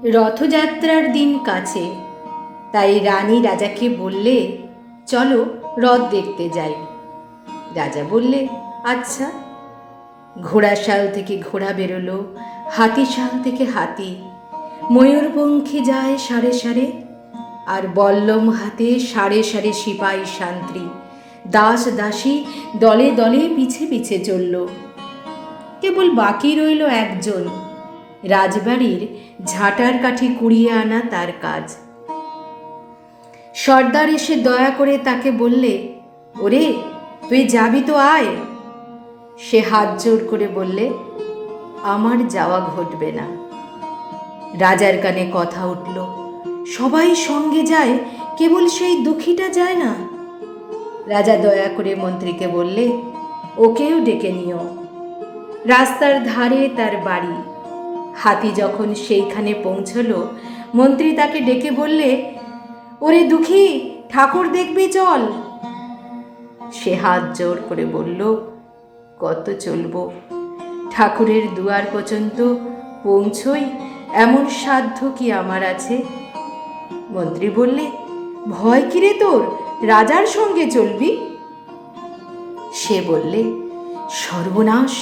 রথযাত্রার দিন কাছে, তাই রানী রাজাকে বললে, চলো রথ দেখতে যাই। রাজা বললে, আচ্ছা। ঘোড়াশাল থেকে ঘোড়া বেরোলো, হাতিশাল থেকে হাতি, ময়ূরপঙ্খী যায় সারে সারে, আর বল্লম হাতে সারে সারে সিপাহী শান্ত্রী, দাস দাসী দলে দলে পিছে পিছে চলল। কেবল বাকি রইল একজন, রাজবাড়ির ঝাঁটার কাঠি কুড়িয়ে আনা তার কাজ। সর্দার এসে দয়া করে তাকে বললে, ওরে তুই যাবি তো আয়। সে হাত জোর করে বললে, আমার যাওয়া ঘটবে না। রাজার কানে কথা উঠল, সবাই সঙ্গে যায়, কেবল সেই দুঃখীটা যায় না। রাজা দয়া করে মন্ত্রীকে বললে, ওকেও ডেকে নিও। রাস্তার ধারে তার বাড়ি। হাতি যখন সেইখানে পৌঁছল, মন্ত্রী তাকে ডেকে বললে, ওরে দুঃখী, ঠাকুর দেখবি চল। সে হাত জোর করে বলল, কত চলবো, ঠাকুরের দুয়ার পর্যন্ত পৌঁছই এমন সাধ্য কি আমার আছে? মন্ত্রী বললে, ভয় কিরে তোর, রাজার সঙ্গে চলবি? সে বললে, সর্বনাশ,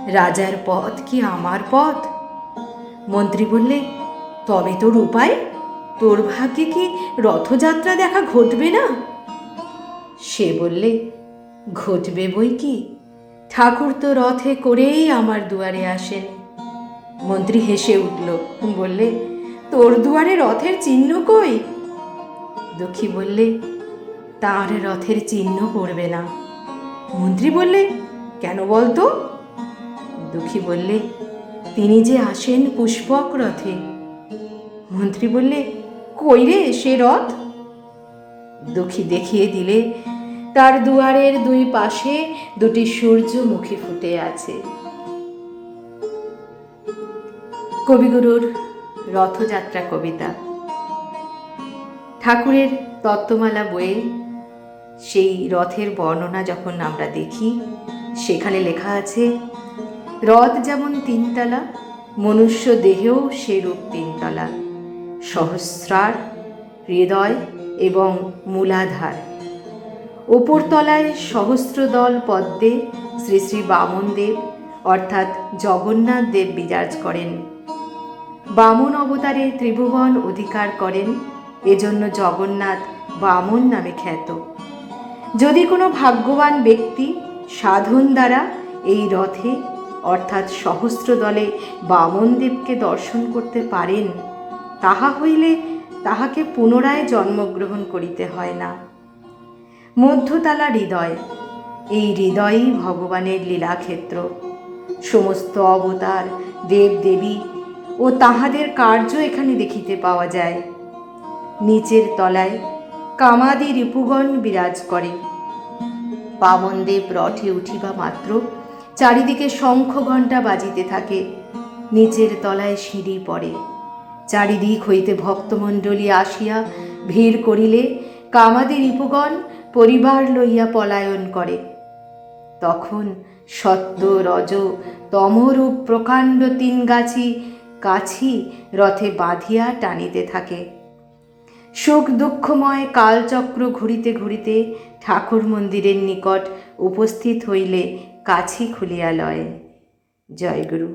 রাজার পথ কি আমার পথ? মন্ত্রী বললে, তবে তোর উপায়? তোর ভাগ্যে কি রথযাত্রা দেখা ঘটবে না? সে বললে, ঘটবে বই কি, ঠাকুর তো রথে করেই আমার দুয়ারে আসেন। মন্ত্রী হেসে উঠল, বললে, তোর দুয়ারে রথের চিহ্ন কই? দুঃখী বললে, তার রথের চিহ্ন পড়বে না। মন্ত্রী বললে, কেন বলতো? দুঃখী বললে, তিনি যে আসেন পুষ্পক রথে। মন্ত্রী বললে, কই রে সে রথ? দুঃখী দেখিয়ে দিলে, তার দুয়ারের দুই পাশে দুটি সূর্যমুখী ফুটে আছে। কবিগুরুর রথযাত্রা কবিতা। ঠাকুরের তত্ত্বমালা বইয়ে সেই রথের বর্ণনা যখন আমরা দেখি, সেখানে লেখা আছে, রথ যেমন তিনতলা, মনুষ্য দেহেও সেরূপ তিনতলা, সহস্রার, হৃদয় এবং মূলাধার। ওপর তলায় সহস্রদল পদ্মে শ্রী শ্রী বামন দেব অর্থাৎ জগন্নাথ দেব বিরাজ করেন। বামন অবতারে ত্রিভুবন অধিকার করেন, এজন্য জগন্নাথ বামন নামে খ্যাত। যদি কোনো ভাগ্যবান ব্যক্তি সাধন দ্বারা এই রথে অর্থাৎ সহস্র দলে বামন দেবকে দর্শন করতে পারেন, তাহা হইলে তাহাকে পুনরায় জন্মগ্রহণ করিতে হয় না। মধ্যতলা হৃদয়, এই হৃদয়ই ভগবানের লীলাক্ষেত্র। সমস্ত অবতার, দেব দেবী ও তাহাদের কার্য এখানে দেখিতে পাওয়া যায়। নিচের তলায় কামাদি রিপুগণ বিরাজ করে। বামনদেব রথে উঠিবা মাত্র চারিদিকে শঙ্খ ঘণ্টা বাজিতে থাকে। নিচের তলায় সিঁড়ি পড়ে। চারিদিক হইতে ভক্তমণ্ডলী আসিয়া ভিড় করিলে কামাদি রিপুগণ পরিবার লইয়া পলায়ন করে। তখন সত্য, রজ, তমরূপ প্রকাণ্ড তিন গাছি কাছি রথে বাঁধিয়া টানিতে থাকে। সুখ দুঃখময় কালচক্র ঘুরিতে ঘুরিতে ঠাকুর মন্দিরের নিকট উপস্থিত হইলে কাছি খুলিয়া লয়। জয় গুরু।